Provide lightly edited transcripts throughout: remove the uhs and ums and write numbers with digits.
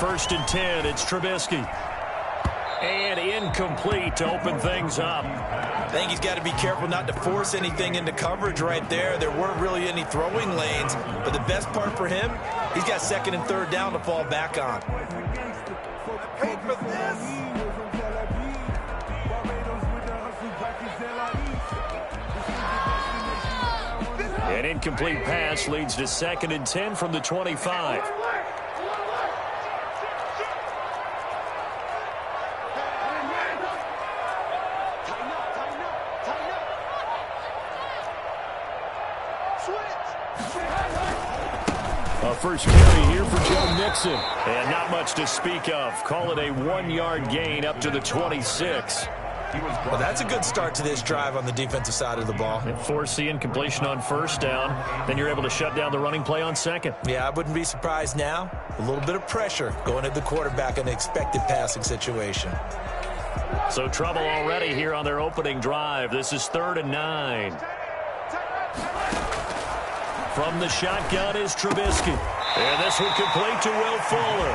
first and 10. It's Trubisky. And incomplete to open things up. I think he's got to be careful not to force anything into coverage right there. There weren't really any throwing lanes, but the best part for him, he's got second and third down to fall back on. An incomplete pass leads to second and 10 from the 25. A first carry here for Joe Mixon. And not much to speak of. Call it a 1-yard gain up to the 26. Well, that's a good start to this drive on the defensive side of the ball. And force the incompletion on first down. Then you're able to shut down the running play on second. Yeah, I wouldn't be surprised now. A little bit of pressure going at the quarterback in an expected passing situation. So trouble already here on their opening drive. This is 3rd and 9. From the shotgun is Trubisky. And this one complete to Will Fuller.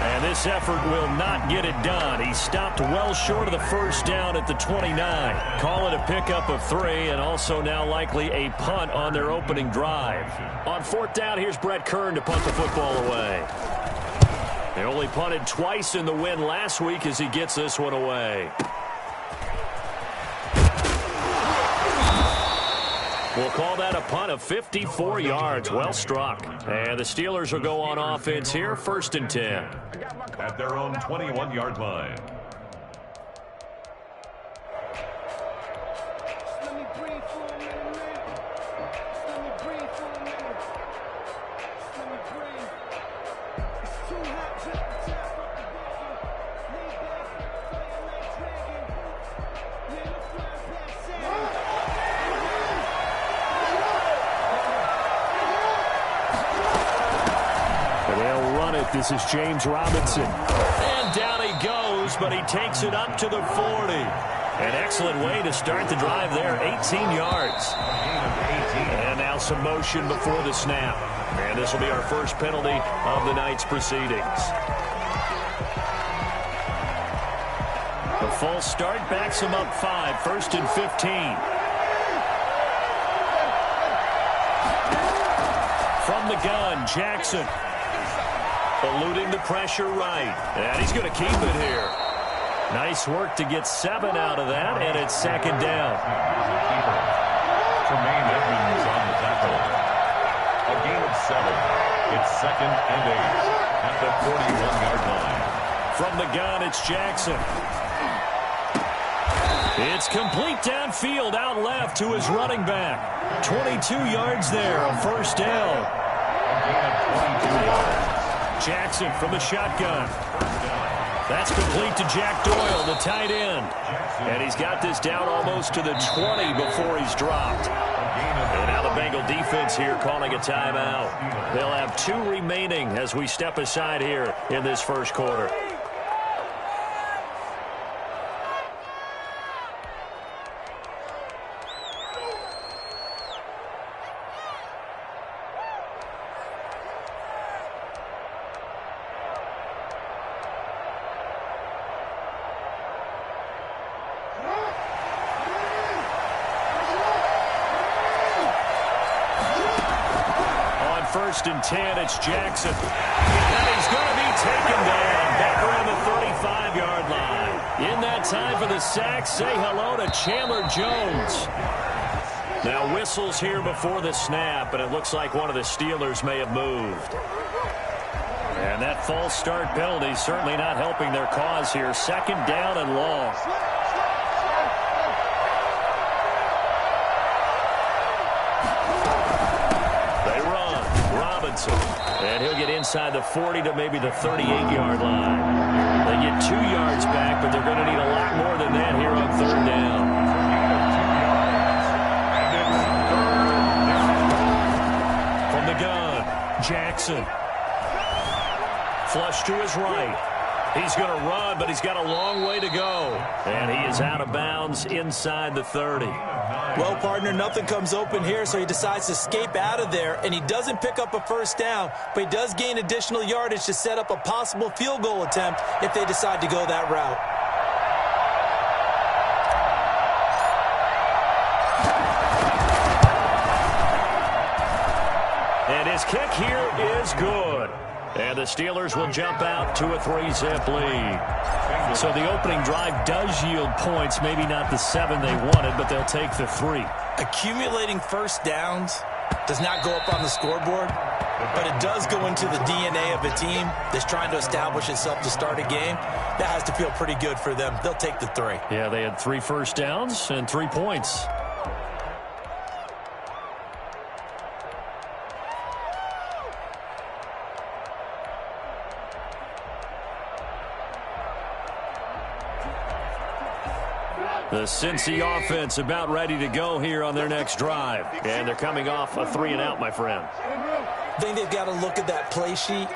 And this effort will not get it done. He stopped well short of the first down at the 29. Call it a pickup of 3, and also now likely a punt on their opening drive. On 4th down, here's Brett Kern to punt the football away. They only punted twice in the win last week as he gets this one away. We'll call that a punt of 54 yards. Well struck. And the Steelers will go on offense here, 1st and 10. At their own 21-yard line. This is James Robinson. And down he goes, but he takes it up to the 40. An excellent way to start the drive there, 18 yards. And now some motion before the snap. And this will be our first penalty of the night's proceedings. The false start backs him up 5, 1st and 15. From the gun, Jackson. Eluding the pressure right. And he's going to keep it here. Nice work to get 7 out of that, and it's 2nd down. Tremaine Edmonds on the tackle. A gain of 7. It's 2nd and 8 at the 41-yard line. From the gun, it's Jackson. It's complete downfield, out left to his running back. 22 yards there, a first down. A gain of 22 yards. Jackson from the shotgun. That's complete to Jack Doyle, the tight end. And he's got this down almost to the 20 before he's dropped. And now the Bengal defense here calling a timeout. They'll have 2 remaining as we step aside here in this first quarter. First and 10, it's Jackson. And he's going to be taken down back around the 35-yard line. In that time for the sack, say hello to Chandler Jones. Now whistles here before the snap, and it looks like one of the Steelers may have moved. And that false start penalty certainly not helping their cause here. 2nd down and long. And he'll get inside the 40 to maybe the 38-yard line. They get 2 yards back, but they're going to need a lot more than that here on 3rd down. From the gun, Jackson. Flush to his right. He's going to run, but he's got a long way to go. And he is out of bounds inside the 30. Well, partner, nothing comes open here, so he decides to escape out of there, and he doesn't pick up a first down, but he does gain additional yardage to set up a possible field goal attempt if they decide to go that route. And his kick here is good. And the Steelers will jump out to a 3-zip lead. So the opening drive does yield points, maybe not the 7 they wanted, but they'll take the 3. Accumulating first downs does not go up on the scoreboard, but it does go into the DNA of a team that's trying to establish itself to start a game. That has to feel pretty good for them. They'll take the 3. Yeah, they had 3 first downs and 3 points. The Cincy offense about ready to go here on their next drive. And they're coming off a 3-and-out, my friend. I think they've got to look at that play sheet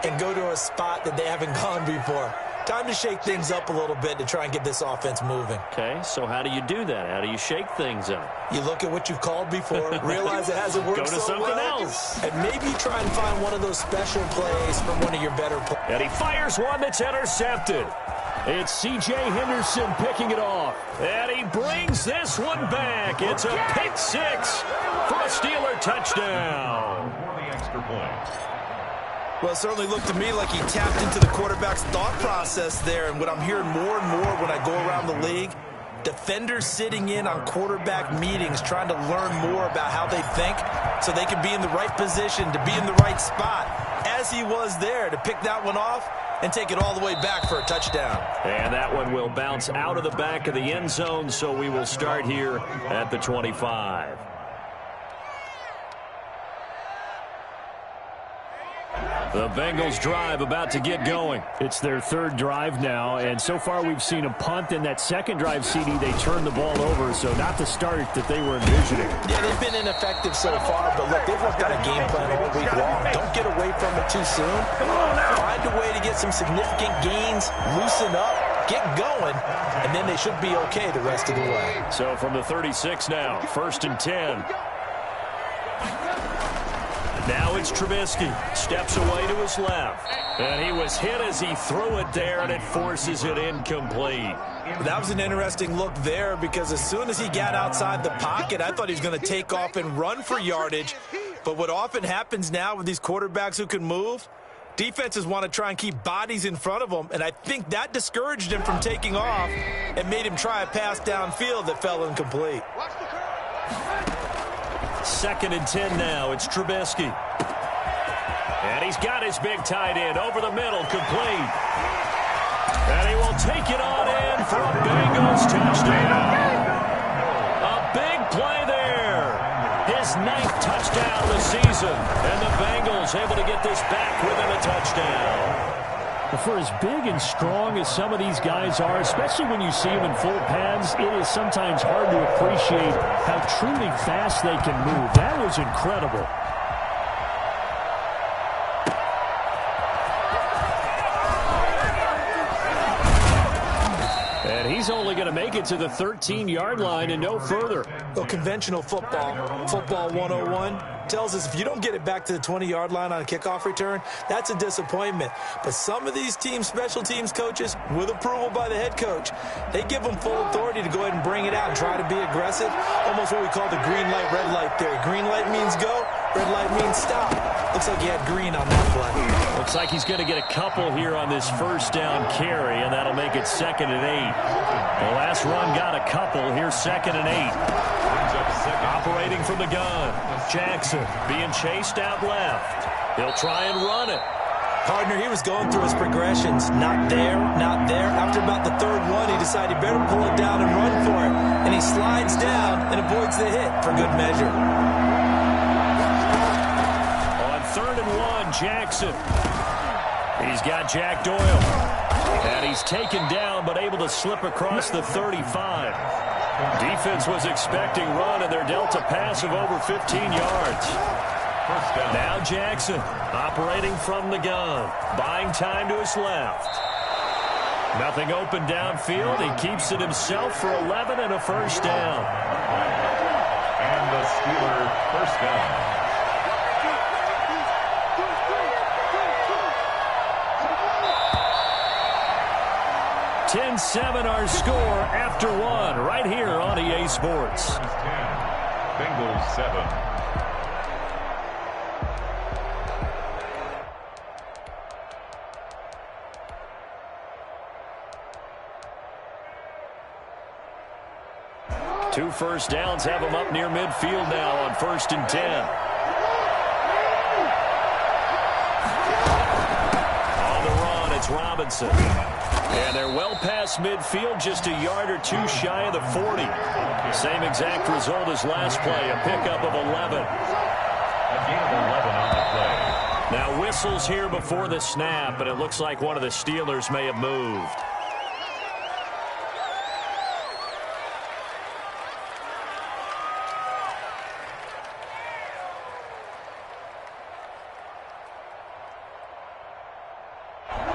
and go to a spot that they haven't gone before. Time to shake things up a little bit to try and get this offense moving. Okay, so how do you do that? How do you shake things up? You look at what you've called before, realize it hasn't worked go to so something well, else. and maybe try and find one of those special plays from one of your better players. And he fires one that's intercepted. It's C.J. Henderson picking it off. And he brings this one back. It's a pick 6 for a Steeler touchdown. Extra point. Well, it certainly looked to me like he tapped into the quarterback's thought process there. And what I'm hearing more and more when I go around the league, defenders sitting in on quarterback meetings trying to learn more about how they think so they can be in the right position to be in the right spot, as he was there to pick that one off and take it all the way back for a touchdown. And that one will bounce out of the back of the end zone, so we will start here at the 25. The Bengals drive about to get going. It's their 3rd drive now, and so far we've seen a punt. In that second drive, CD, they turned the ball over, so not the start that they were envisioning. Yeah, they've been ineffective so far, but look, they've worked out a game plan all week long. Don't get away from it too soon. Find a way to get some significant gains, loosen up, get going, and then they should be okay the rest of the way. So from the 36 now, 1st and 10. Now it's Trubisky. Steps away to his left. And he was hit as he threw it there, and it forces it incomplete. That was an interesting look there because as soon as he got outside the pocket, I thought he was going to take off and run for yardage. But what often happens now with these quarterbacks who can move, defenses want to try and keep bodies in front of them, and I think that discouraged him from taking off and made him try a pass downfield that fell incomplete. 2nd and 10 now. It's Trubisky. And he's got his big tight end over the middle, complete. And he will take it on in for a Bengals touchdown. A big play there. His 9th touchdown of the season. And the Bengals able to get this back within a touchdown. For as big and strong as some of these guys are, especially when you see them in full pads, it is sometimes hard to appreciate how truly fast they can move. That was incredible. And he's only going to make it to the 13-yard line and no further. Well, conventional football 101, tells us if you don't get it back to the 20-yard line on a kickoff return, that's a disappointment. But some of these team special teams coaches, with approval by the head coach, they give them full authority to go ahead and bring it out and try to be aggressive. Almost what we call the green light, red light theory. Green light means go, red light means stop. Looks like he had green on that play. Looks like he's going to get a couple here on this first down carry, and that'll make it 2nd and 8. The last run got a couple. Here's 2nd and 8. Operating from the gun. Jackson being chased out left. He'll try and run it. Partner, he was going through his progressions. Not there, not there. After about the 3rd one, he decided he better pull it down and run for it. And he slides down and avoids the hit for good measure. On 3rd and 1, Jackson. He's got Jack Doyle. And he's taken down but able to slip across the 35. Defense was expecting run, and they're dealt a pass of over 15 yards. Now Jackson operating from the gun, buying time to his left. Nothing open downfield. He keeps it himself for 11 and a first down. 7 our score after 1 right here on EA Sports. 10, Bengals 7. Two first downs have them up near midfield now on 1st and 10. On the run, it's Robinson. And they're well past midfield, just a yard or two shy of the 40. Same exact result as last play, a pickup of 11. A gain of 11 on the play. Now whistles here before the snap, and it looks like one of the Steelers may have moved.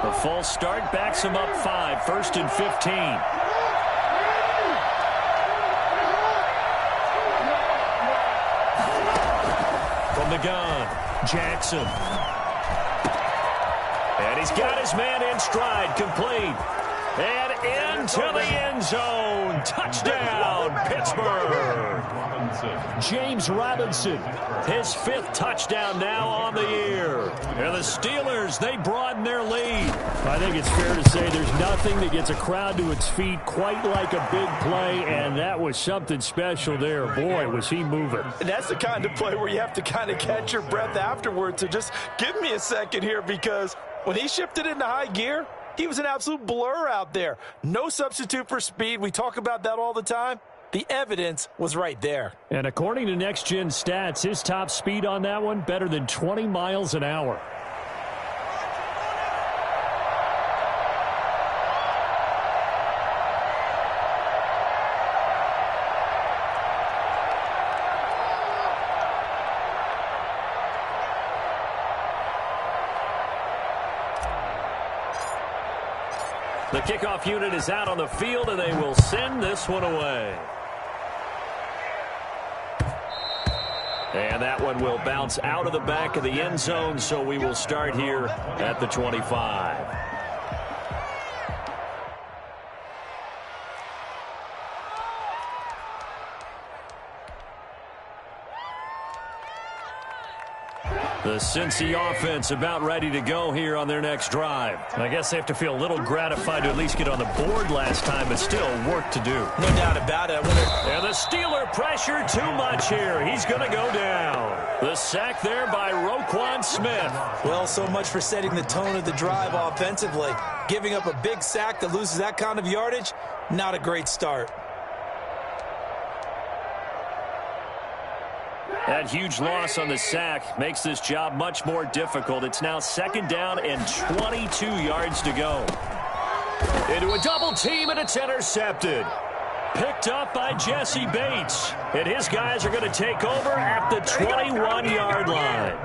The false start backs him up 5, 1st and 15. From the gun, Jackson. And he's got his man in stride, complete. And into the end zone. Touchdown, Pittsburgh. James Robinson, his 5th touchdown now on the year. And the Steelers, they broaden their lead. I think it's fair to say there's nothing that gets a crowd to its feet quite like a big play, and that was something special there. Boy, was he moving. That's the kind of play where you have to kind of catch your breath afterwards. So just give me a second here, because when he shifted into high gear, he was an absolute blur out there. No substitute for speed. We talk about that all the time. The evidence was right there. And according to Next Gen Stats, his top speed on that one, better than 20 miles an hour. The kickoff unit is out on the field, and they will send this one away. And that one will bounce out of the back of the end zone, so we will start here at the 25. The Cincy offense about ready to go here on their next drive. I guess they have to feel a little gratified to at least get on the board last time, but still work to do. No doubt about it. And the Steeler pressure too much here. He's going to go down. The sack there by Roquan Smith. Well, so much for setting the tone of the drive offensively. Giving up a big sack that loses that kind of yardage, not a great start. That huge loss on the sack makes this job much more difficult. It's now 2nd down and 22 yards to go. Into a double team, and it's intercepted. Picked up by Jesse Bates. And his guys are going to take over at the 21-yard line.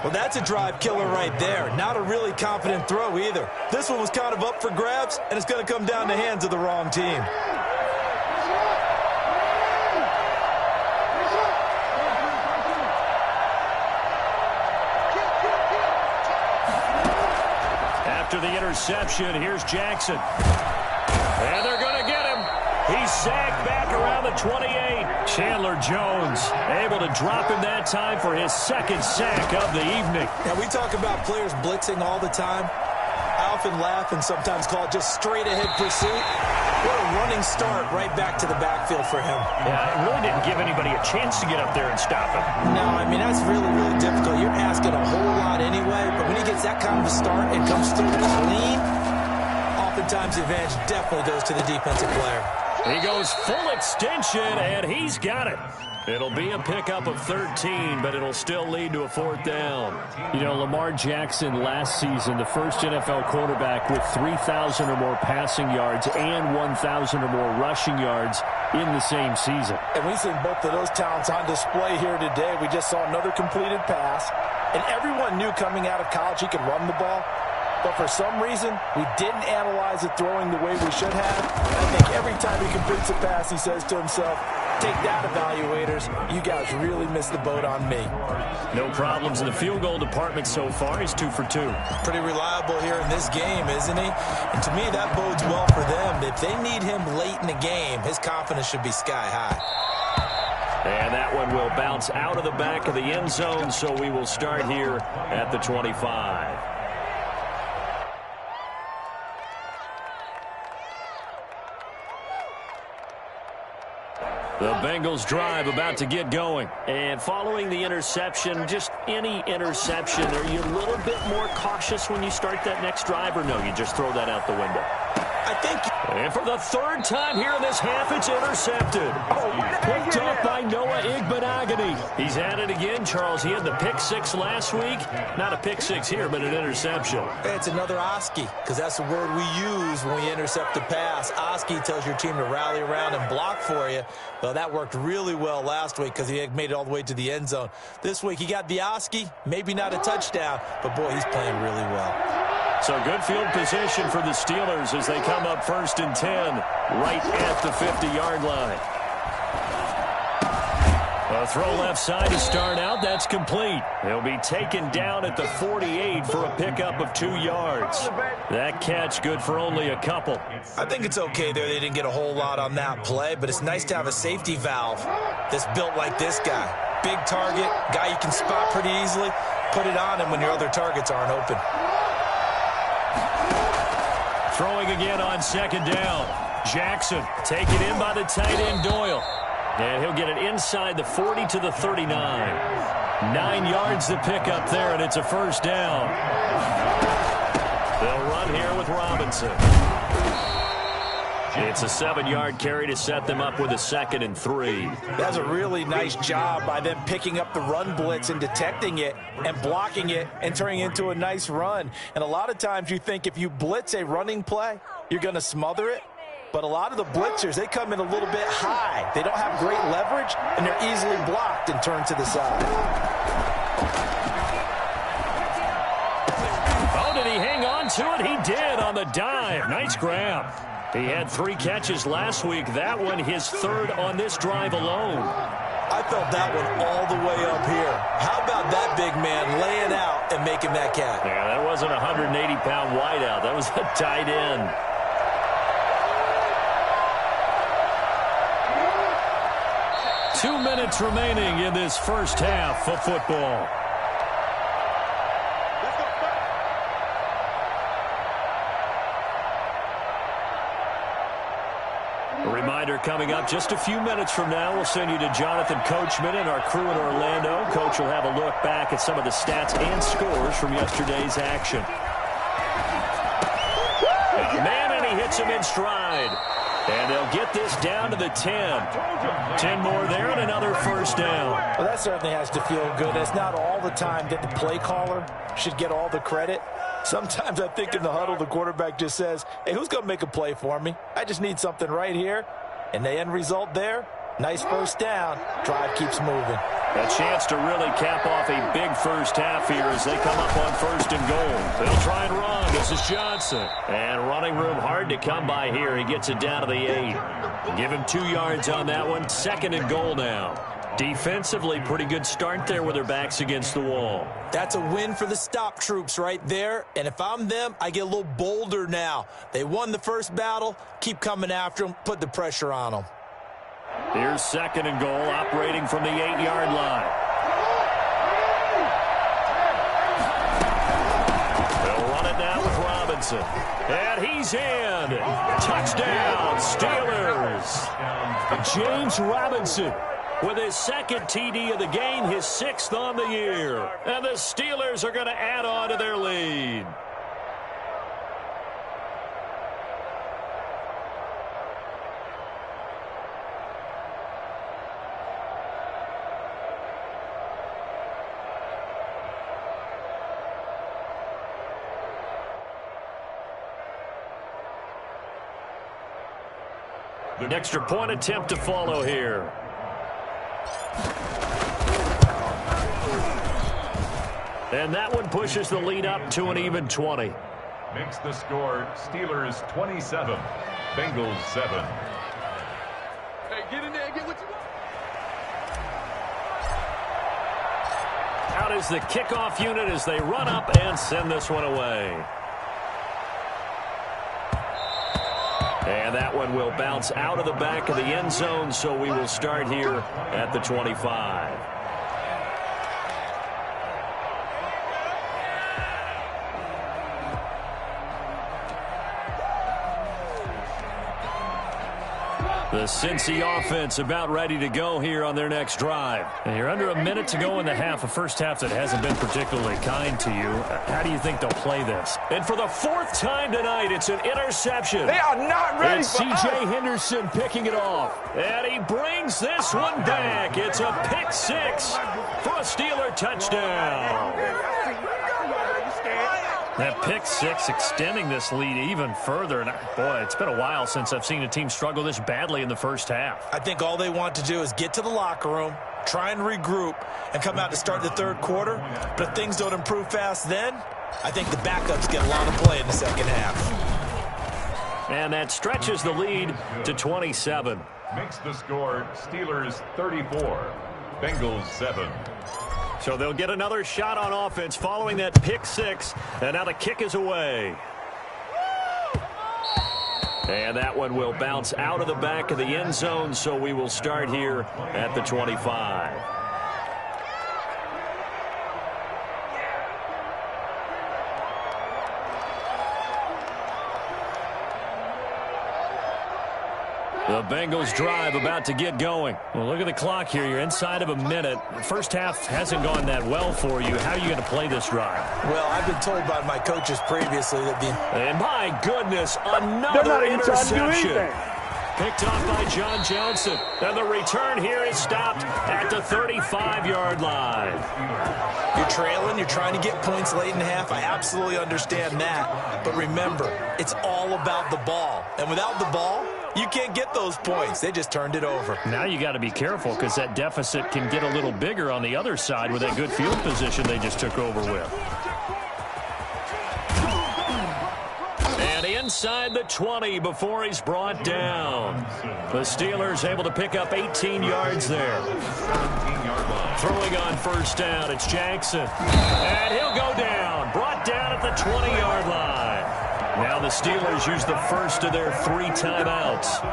Well, that's a drive killer right there. Not a really confident throw either. This one was kind of up for grabs, and it's going to come down the hands of the wrong team. After the interception, here's Jackson. And they're going to get him. He's sacked back around the 28. Chandler Jones able to drop him that time for his 2nd sack of the evening. Now, we talk about players blitzing all the time. I often laugh and sometimes call it just straight-ahead pursuit. What a running start right back to the backfield for him. Yeah, it really didn't give anybody a chance to get up there and stop him. No, I mean, that's really, really difficult. You're asking a whole lot anyway, but when he gets that kind of a start and comes through clean, oftentimes the advantage definitely goes to the defensive player. He goes full extension, and he's got it. It'll be a pickup of 13, but it'll still lead to a 4th down. You know, Lamar Jackson last season, the first NFL quarterback with 3,000 or more passing yards and 1,000 or more rushing yards in the same season. And we've seen both of those talents on display here today. We just saw another completed pass, and everyone knew coming out of college he could run the ball. But for some reason, we didn't analyze it throwing the way we should have. I think every time he completes a pass, he says to himself, Take that, evaluators. You guys really missed the boat on me. No problems in the field goal department so far. He's 2 for 2. Pretty reliable here in this game, isn't he? And to me, that bodes well for them. If they need him late in the game, his confidence should be sky high. And that one will bounce out of the back of the end zone, so we will start here at the 25. The Bengals drive about to get going. And following the interception, just any interception, are you a little bit more cautious when you start that next drive, or no, you just throw that out the window? I think... And for the third time here in this half, it's intercepted. Picked up by Noah Igbinoghene. He's at it again, Charles. He had the pick 6 last week. Not a pick 6 here, but an interception. It's another Oski, because that's the word we use when we intercept a pass. Oski tells your team to rally around and block for you. Well, that worked really well last week because he made it all the way to the end zone. This week, he got the Oski, maybe not a touchdown, but, boy, he's playing really well. So good field position for the Steelers as they come up 1st and 10 right at the 50-yard line. A throw left side to start out. That's complete. He'll be taken down at the 48 for a pickup of 2 yards. That catch good for only a couple. I think it's okay there. They didn't get a whole lot on that play, but it's nice to have a safety valve that's built like this guy. Big target, guy you can spot pretty easily. Put it on him when your other targets aren't open. Throwing again on 2nd down. Jackson taken in by the tight end Doyle. And he'll get it inside the 40 to the 39. 9 yards to pick up there, and it's a 1st down. They'll run here with Robinson. It's a 7-yard carry to set them up with a 2nd and 3. That's a really nice job by them picking up the run blitz and detecting it and blocking it and turning it into a nice run. And a lot of times you think if you blitz a running play, you're going to smother it. But a lot of the blitzers, they come in a little bit high. They don't have great leverage, and they're easily blocked and turned to the side. Oh, did he hang on to it? He did on the dive. Nice grab. He had 3 catches last week. That one his 3rd on this drive alone. I felt that one all the way up here. How about that big man laying out and making that catch? Yeah, that wasn't a 180-pound wideout. That was a tight end. Two minutes remaining in this first half of football. A reminder coming up just a few minutes from now, we'll send you to Jonathan Coachman and our crew in Orlando. Coach will have a look back at some of the stats and scores from yesterday's action. Man, and he hits him in stride. And they'll get this down to the 10. 10 more there and another 1st down. Well, that certainly has to feel good. It's not all the time that the play caller should get all the credit. Sometimes I think in the huddle, the quarterback just says, hey, who's going to make a play for me? I just need something right here. And the end result there, nice 1st down. Drive keeps moving. A chance to really cap off a big first half here as they come up on 1st and goal. They'll try and run. This is Johnson. And running room hard to come by here. He gets it down to the 8. Give him 2 yards on that one. 2nd and goal now. Defensively, pretty good start there with their backs against the wall. That's a win for the stop troops right there. And if I'm them, I get a little bolder now. They won the first battle. Keep coming after them. Put the pressure on them. Here's 2nd and goal, operating from the 8-yard line. They'll run it now with Robinson. And he's in. Touchdown, Steelers. James Robinson with his 2nd TD of the game, his 6th on the year. And the Steelers are going to add on to their lead. An extra point attempt to follow here. And that one pushes the lead up to an even 20. Makes the score Steelers 27, Bengals 7. Hey, get in there and get what you want. Out is the kickoff unit as they run up and send this one away. And that one will bounce out of the back of the end zone, so we will start here at the 25. The Cincy offense about ready to go here on their next drive. And you're under a minute to go in the half, a first half that hasn't been particularly kind to you. How do you think they'll play this? And for the fourth time tonight, it's an interception. They are not ready it's for C.J. us. Henderson picking it off. And he brings this one back. It's a pick six for a Steeler touchdown. That pick six extending this lead even further. And boy, it's been a while since I've seen a team struggle this badly in the first half. I think all they want to do is get to the locker room, try and regroup, and come out to start the third quarter. But if things don't improve fast then, I think the backups get a lot of play in the second half. And that stretches the lead to 27. Makes the score Steelers 34, Bengals 7. So they'll get another shot on offense following that pick six. And now the kick is away. And that one will bounce out of the back of the end zone, so we will start here at the 25. The Bengals drive about to get going. Well, look at the clock here. You're inside of a minute. The first half hasn't gone that well for you. How are you going to play this drive? Well, I've been told by my coaches previously that And my goodness, another interception. Picked off by John Johnson. And the return here is stopped at the 35-yard line. You're trailing, you're trying to get points late in the half. I absolutely understand that. But remember, it's all about the ball. And without the ball, you can't get those points. They just turned it over. Now you got to be careful because that deficit can get a little bigger on the other side with that good field position they just took over with. And inside the 20 before he's brought down. The Steelers able to pick up 18 yards there. Throwing on first down, it's Jackson. And he'll go down. Brought down at the 20-yard line. Now the Steelers use the first of their 3 timeouts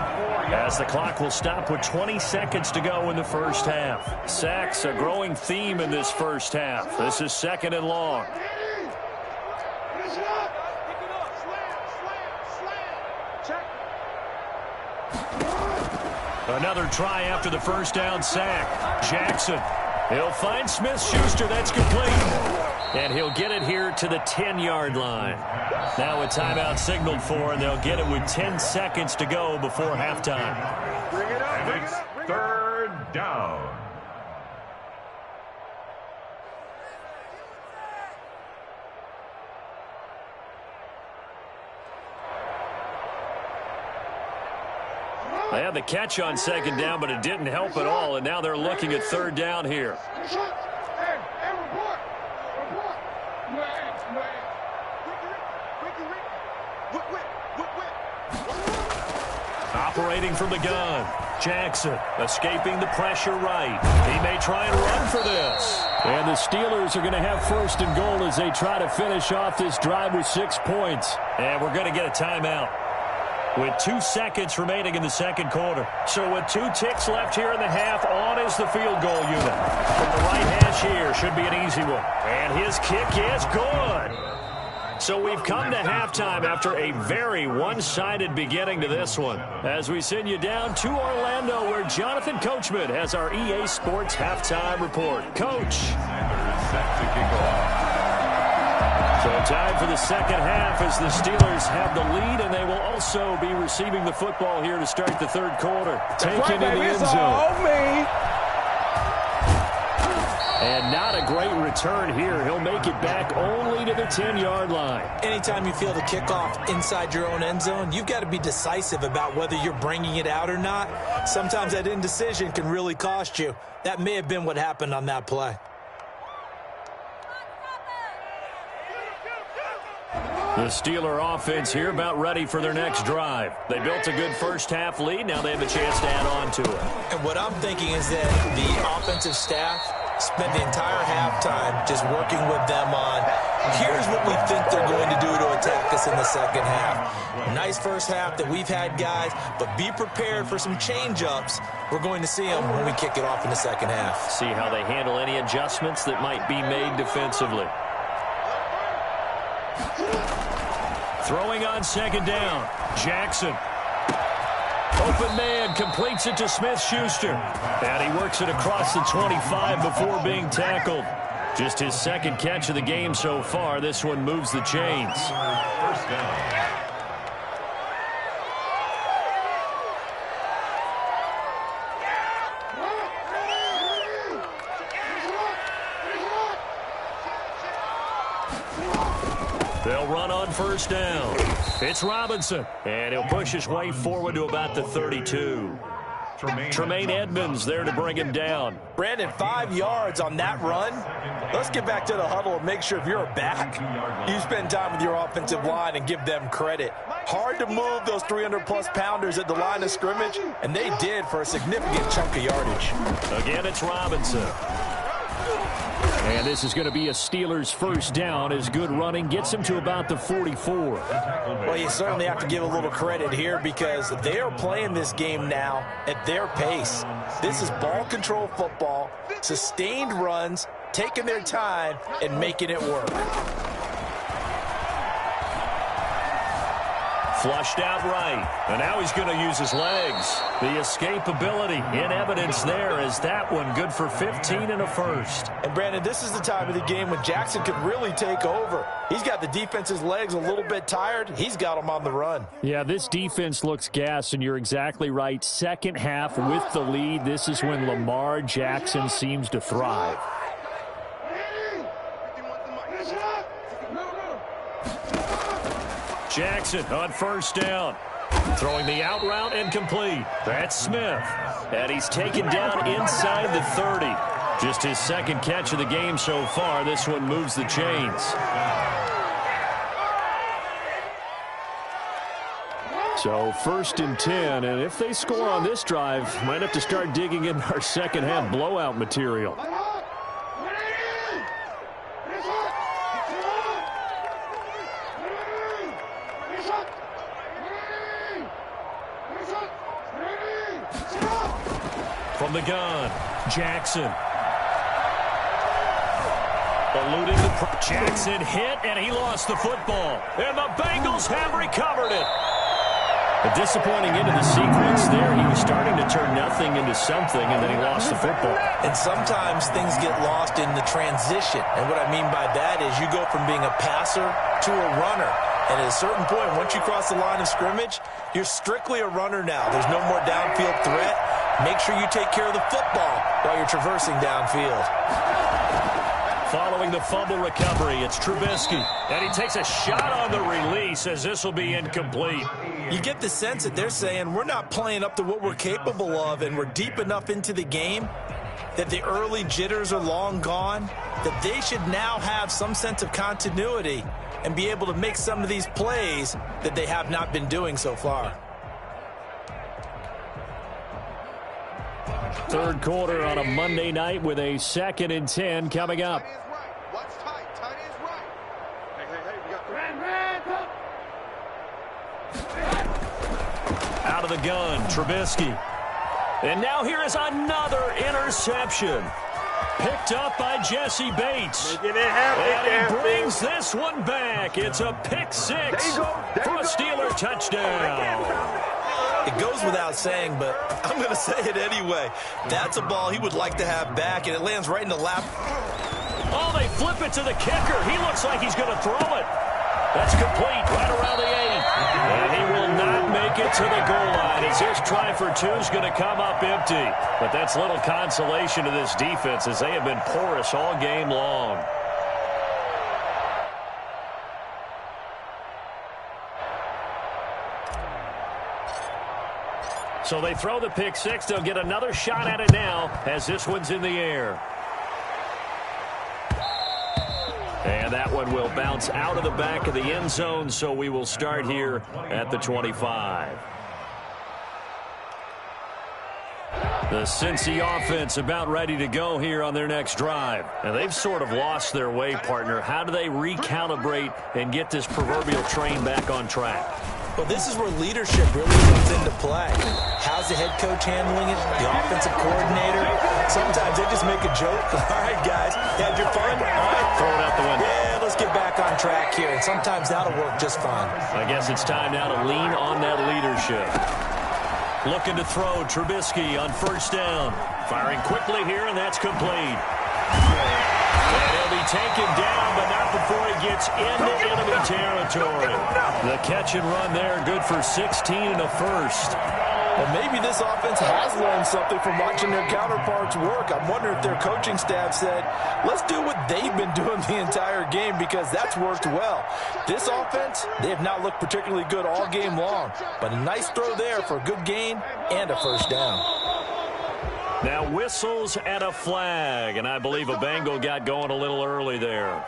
as the clock will stop with 20 seconds to go in the first half. Sacks, a growing theme in this first half. This is second and long. Another try after the first down sack. Jackson. He'll find Smith-Schuster. That's complete. And he'll get it here to the 10-yard line. Now a timeout signaled for, and they'll get it with 10 seconds to go before halftime. And it's third down. They had the catch on second down, but it didn't help at all, and now they're looking at third down here. Operating from the gun, Jackson escaping the pressure right. He may try and run for this. And the Steelers are going to have first and goal as they try to finish off this drive with 6 points. And we're going to get a timeout with 2 seconds remaining in the second quarter. So with 2 ticks left here in the half, on is the field goal unit. From the right hash here, should be an easy one. And his kick is good. So we've come to halftime after a very one-sided beginning to this one. As we send you down to Orlando, where Jonathan Coachman has our EA Sports halftime report. Coach. So time for the second half as the Steelers have the lead, and they will also be receiving the football here to start the third quarter. Taken in the end zone. And not a great return here. He'll make it back only to the 10-yard line. Anytime you feel the kickoff inside your own end zone, you've got to be decisive about whether you're bringing it out or not. Sometimes that indecision can really cost you. That may have been what happened on that play. The Steeler offense here about ready for their next drive. They built a good first half lead. Now they have a chance to add on to it. And what I'm thinking is that the offensive staff spent the entire halftime just working with them on, here's what we think they're going to do to attack us in the second half. Nice first half that we've had, guys, but be prepared for some change-ups. We're going to see them when we kick it off in the second half. See how they handle any adjustments that might be made defensively. Throwing on second down, Jackson. Open man, completes it to Smith-Schuster. And he works it across the 25 before being tackled. Just his second catch of the game so far. This one moves the chains. First down. They'll run on first down. It's Robinson, and he'll push his way forward to about the 32. Tremaine Edmonds there to bring him down. Brandon, 5 yards on that run. Let's get back to the huddle and make sure if you're a back, you spend time with your offensive line and give them credit. Hard to move those 300-plus pounders at the line of scrimmage, and they did for a significant chunk of yardage. Again, it's Robinson. And this is going to be a Steelers first down as good running gets him to about the 44. Well, you certainly have to give a little credit here because they are playing this game now at their pace. This is ball control football, sustained runs, taking their time and making it work. Flushed out right, and now he's going to use his legs. The escapability in evidence there as that one good for 15 and a first. And, Brandon, this is the time of the game when Jackson could really take over. He's got the defense's legs a little bit tired. He's got them on the run. Yeah, this defense looks gassed, and you're exactly right. Second half with the lead, this is when Lamar Jackson seems to thrive. Jackson on first down. Throwing the out route and complete. That's Smith. And he's taken down inside the 30. Just his second catch of the game so far. This one moves the chains. So first and 10, and if they score on this drive, might have to start digging in our second half blowout material. From the gun, Jackson. Eluding the Jackson hit, and he lost the football. And the Bengals have recovered it. A disappointing end of the sequence there. He was starting to turn nothing into something, and then he lost the football. And sometimes things get lost in the transition. And what I mean by that is you go from being a passer to a runner. And at a certain point, once you cross the line of scrimmage, you're strictly a runner now. There's no more downfield threat. Make sure you take care of the football while you're traversing downfield. Following the fumble recovery, it's Trubisky. And he takes a shot on the release as this will be incomplete. You get the sense that they're saying we're not playing up to what we're capable of, and we're deep enough into the game that the early jitters are long gone, that they should now have some sense of continuity and be able to make some of these plays that they have not been doing so far. Third quarter on a Monday night with a 2nd and 10 coming up. Out of the gun, Trubisky. And now here is another interception. Picked up by Jesse Bates. And he brings this one back. It's a pick six for a Steeler touchdown. It goes without saying, but I'm going to say it anyway. That's a ball he would like to have back, and it lands right in the lap. Oh, they flip it to the kicker. He looks like he's going to throw it. That's complete right around the 8. And he will not make it to the goal line as his try for two is going to come up empty. But that's little consolation to this defense as they have been porous all game long. So they throw the pick six. They'll get another shot at it now as this one's in the air. And that one will bounce out of the back of the end zone, so we will start here at the 25. The Cincy offense about ready to go here on their next drive. And they've sort of lost their way, partner. How do they recalibrate and get this proverbial train back on track? Well, this is where leadership really comes into play. How's the head coach handling it? The offensive coordinator? Sometimes they just make a joke. All right, guys, had your fun? All right. Throw it out the window. Yeah, let's get back on track here. And sometimes that'll work just fine. I guess it's time now to lean on that leadership. Looking to throw, Trubisky on first down. Firing quickly here, and that's complete. And he'll be taken down, but not before he gets into enemy territory. The catch and run there, good for 16 and a first. Well, maybe this offense has learned something from watching their counterparts work. I'm wondering if their coaching staff said, let's do what they've been doing the entire game, because that's worked well. This offense, they have not looked particularly good all game long, but a nice throw there for a good gain and a first down. Now whistles and a flag, and I believe a Bengal got going a little early there.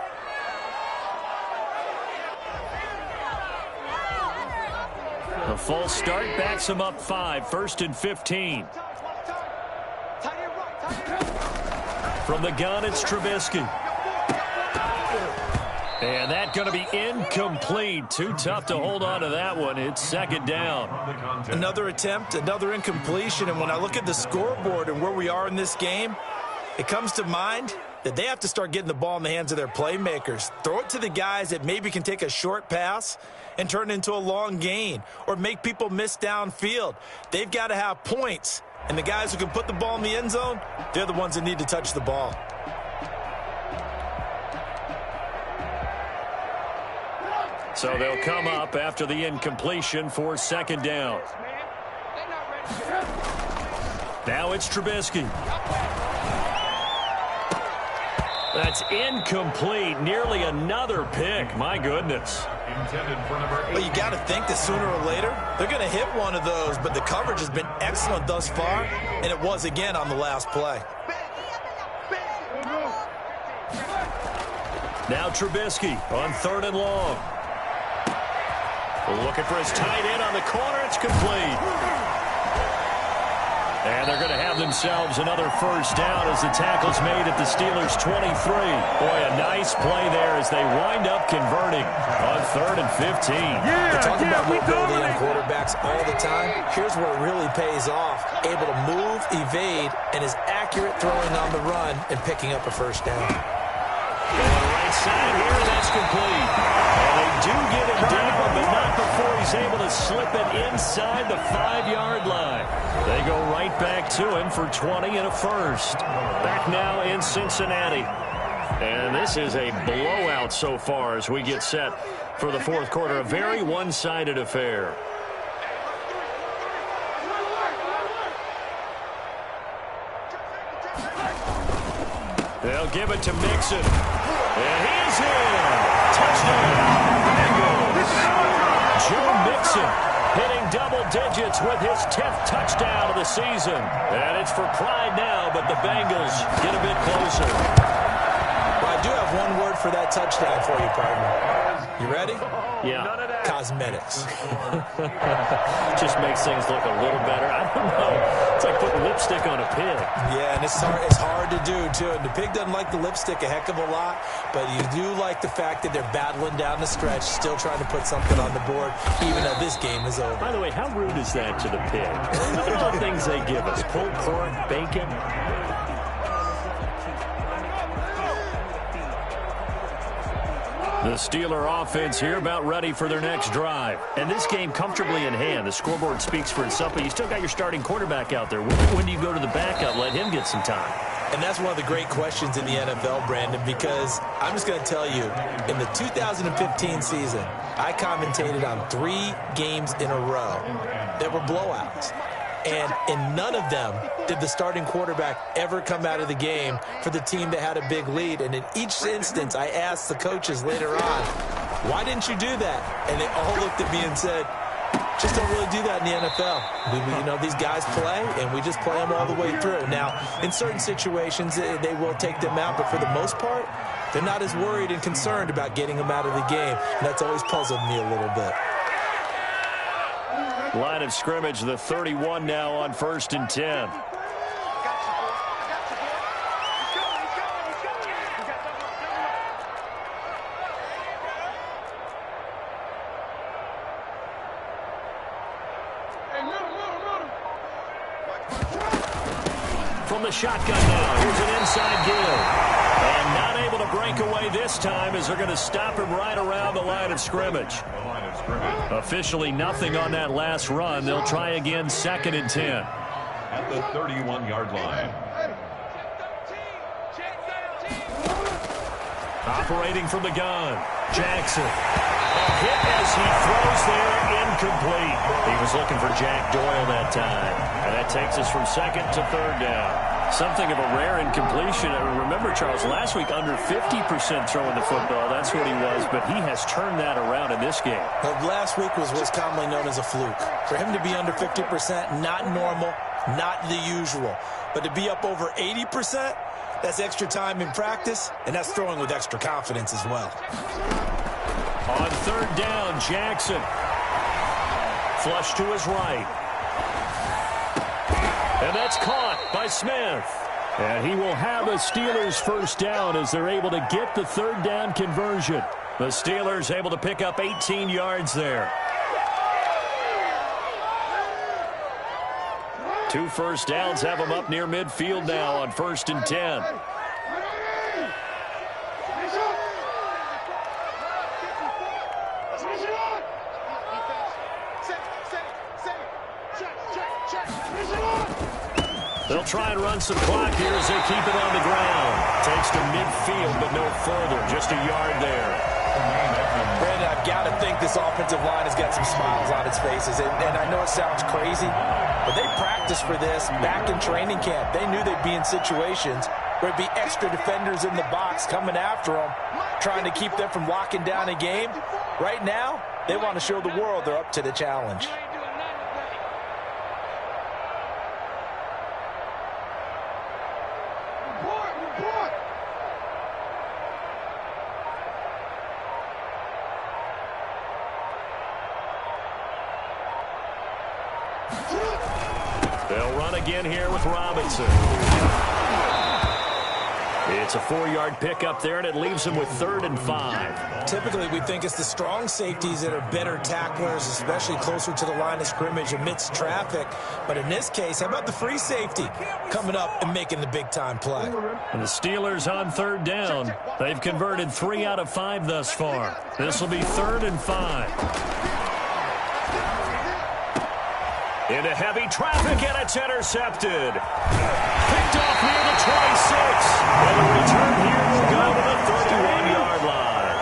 A false start backs him up 5, 1st and 15. From the gun, it's Trubisky. And that's going to be incomplete. Too tough to hold on to that one. It's second down. Another attempt, another incompletion. And when I look at the scoreboard and where we are in this game, it comes to mind that they have to start getting the ball in the hands of their playmakers. Throw it to the guys that maybe can take a short pass and turn it into a long gain or make people miss downfield. They've got to have points. And the guys who can put the ball in the end zone, they're the ones that need to touch the ball. So they'll come up after the incompletion for second down. Now it's Trubisky. That's incomplete. Nearly another pick. My goodness. Well, you got to think that sooner or later they're going to hit one of those, but the coverage has been excellent thus far, and it was again on the last play. Now Trubisky on 3rd and long. Looking for his tight end on the corner. It's complete. And they're going to have themselves another first down as the tackle's made at the Steelers' 23. Boy, a nice play there as they wind up converting on 3rd and 15. We're talking about mobility in quarterbacks all the time. Here's where it really pays off. Able to move, evade, and is accurate throwing on the run and picking up a first down. Going right side here, and that's complete. And they do get him down, but not before he's able to slip it inside the 5-yard line. They go right back to him for 20 and a first. Back now in Cincinnati. And this is a blowout so far as we get set for the fourth quarter. A very one-sided affair. They'll give it to Mixon. And he's in. Touchdown, Bengals. Joe Mixon hitting double digits with his 10th touchdown of the season. And it's for pride now, but the Bengals get a bit closer. Well, I do have one word for that touchdown for you, partner. You ready? Yeah. Cosmetics. Just makes things look a little better. I don't know. It's like putting lipstick on a pig. Yeah, and it's hard to do, too. And the pig doesn't like the lipstick a heck of a lot, but you do like the fact that they're battling down the stretch, still trying to put something on the board, even though this game is over. By the way, how rude is that to the pig? Look at all the things they give us. Pulled pork, bacon. The Steeler offense here about ready for their next drive. And this game comfortably in hand. The scoreboard speaks for itself, but you still got your starting quarterback out there. When do you go to the backup? Let him get some time. And that's one of the great questions in the NFL, Brandon, because I'm just going to tell you, in the 2015 season, I commentated on 3 games in a row that were blowouts. And in none of them did the starting quarterback ever come out of the game for the team that had a big lead. And in each instance, I asked the coaches later on, why didn't you do that? And they all looked at me and said, just don't really do that in the NFL. These guys play, and we just play them all the way through. Now, in certain situations, they will take them out, but for the most part, they're not as worried and concerned about getting them out of the game. And that's always puzzled me a little bit. Line of scrimmage, the 31 now on 1st and 10. from the shotgun now. Here's an inside give. And not able to break away this time as they're going to stop him right around the line of scrimmage. Officially nothing on that last run. They'll try again, 2nd and 10. At the 31-yard line. Operating from the gun, Jackson. A hit as he throws there, incomplete. He was looking for Jack Doyle that time. And that takes us from 2nd to 3rd down. Something of a rare incompletion. Remember, Charles, last week under 50% throwing the football. That's what he was, but he has turned that around in this game. Last week was what's commonly known as a fluke. For him to be under 50%, not normal, not the usual. But to be up over 80%, that's extra time in practice, and that's throwing with extra confidence as well. On 3rd down, Jackson. Flush to his right. And that's caught by Smith. And he will have a Steelers 1st down as they're able to get the 3rd down conversion. The Steelers able to pick up 18 yards there. 2 first downs have them up near midfield now on 1st and 10. They'll try and run some clock here as they keep it on the ground. Takes to midfield, but no further. Just a yard there. Brandon, I've got to think this offensive line has got some smiles on its faces. And I know it sounds crazy, but they practiced for this back in training camp. They knew they'd be in situations where it'd be extra defenders in the box coming after them, trying to keep them from locking down a game. Right now, they want to show the world they're up to the challenge. They'll run again here with Robinson. It's a 4-yard pickup there, and it leaves them with 3rd and 5. Typically, we think it's the strong safeties that are better tacklers, especially closer to the line of scrimmage amidst traffic. But in this case, how about the free safety coming up and making the big-time play? And the Steelers on 3rd down. They've converted 3 out of 5 thus far. This will be 3rd and 5. Into heavy traffic, and it's intercepted. Picked off near the 26. And the return here will go to the 31-yard line.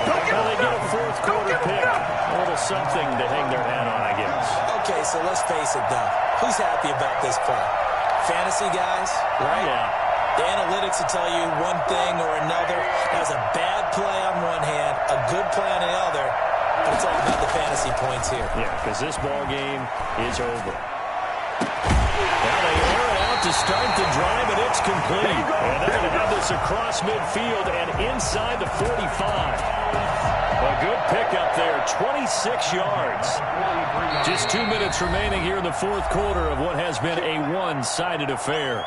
Well, they get a 4th quarter pick. A little something to hang their hat on, I guess. Okay, so let's face it, though. Who's happy about this play? Fantasy guys, right? Yeah. The analytics will tell you one thing or another. That was a bad play on one hand, a good play on the other. But it's all about the fantasy points here. Yeah, because this ball game is over. Now they air it out to start the drive, and it's complete. And they're going to have this across midfield and inside the 45. A good pickup there, 26 yards. Just 2 minutes remaining here in the 4th quarter of what has been a one-sided affair.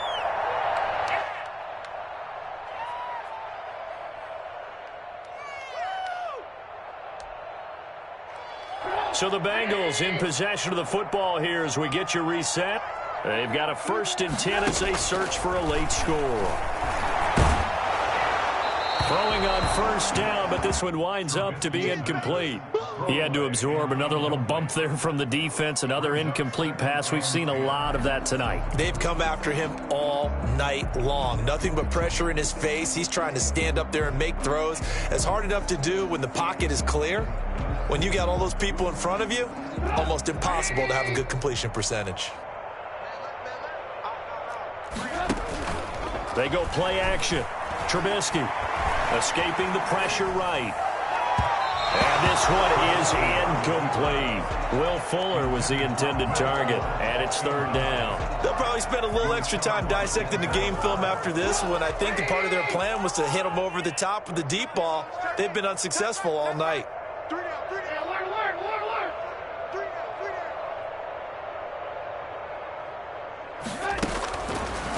So the Bengals in possession of the football here as we get you reset. They've got a 1st and 10 as they search for a late score. Throwing on 1st down, but this one winds up to be incomplete. He had to absorb another little bump there from the defense, another incomplete pass. We've seen a lot of that tonight. They've come after him all night long. Nothing but pressure in his face. He's trying to stand up there and make throws. It's hard enough to do when the pocket is clear. When you got all those people in front of you, almost impossible to have a good completion percentage. They go play action. Trubisky escaping the pressure right. And this one is incomplete. Will Fuller was the intended target, and it's 3rd down. They'll probably spend a little extra time dissecting the game film after this one. I think the part of their plan was to hit them over the top with the deep ball. They've been unsuccessful all night.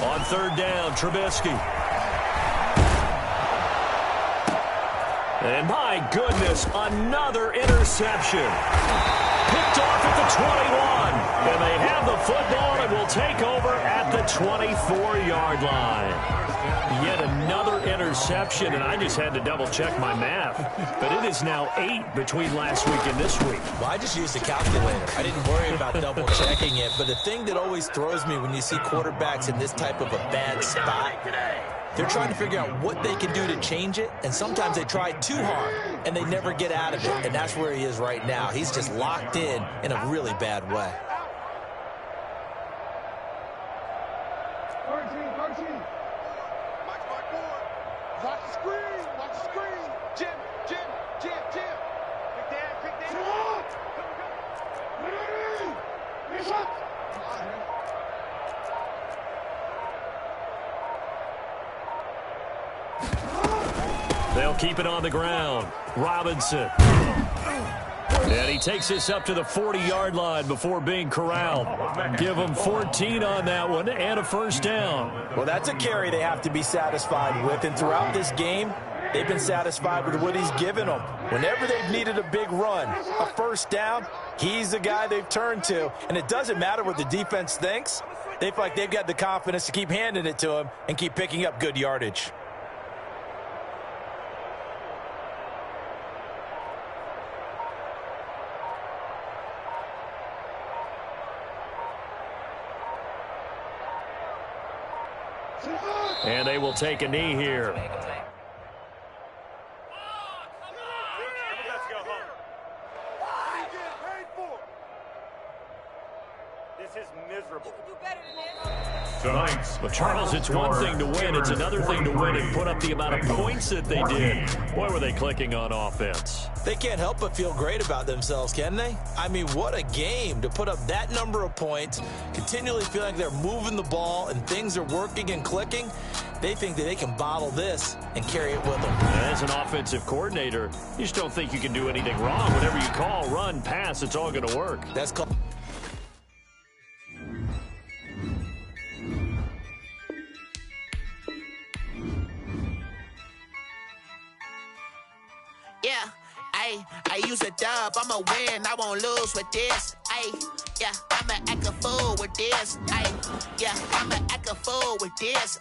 On 3rd down, Trubisky. And my goodness, another interception. Picked off at the 21. And they have the football and will take over at the 24-yard line. Yet another interception, and I just had to double-check my math. But it is now 8 between last week and this week. Well, I just used a calculator. I didn't worry about double-checking it. But the thing that always throws me when you see quarterbacks in this type of a bad spot, they're trying to figure out what they can do to change it, and sometimes they try too hard, and they never get out of it. And that's where he is right now. He's just locked in a really bad way. 13. Watch the screen. Jim. Pick that. Ready. Shot. They'll keep it on the ground. Robinson. And he takes this up to the 40-yard line before being corralled. Give him 14 on that one and a first down. Well, that's a carry they have to be satisfied with. And throughout this game, they've been satisfied with what he's given them. Whenever they've needed a big run, a first down, he's the guy they've turned to. And it doesn't matter what the defense thinks. They feel like they've got the confidence to keep handing it to him and keep picking up good yardage. And they will take a knee here. This is miserable. Tonight's But Charles, it's one thing to win. It's another thing to win and put up the amount of points that they did. Boy, were they clicking on offense. They can't help but feel great about themselves, can they? I mean, what a game to put up that number of points, continually feel like they're moving the ball and things are working and clicking. They think that they can bottle this and carry it with them. As an offensive coordinator, you just don't think you can do anything wrong. Whatever you call, run, pass, it's all going to work. That's called... Yeah, I use a dub, I'ma win, I won't lose with this. Yeah, I'ma act a fool with this. Yeah, I'ma act a fool with this.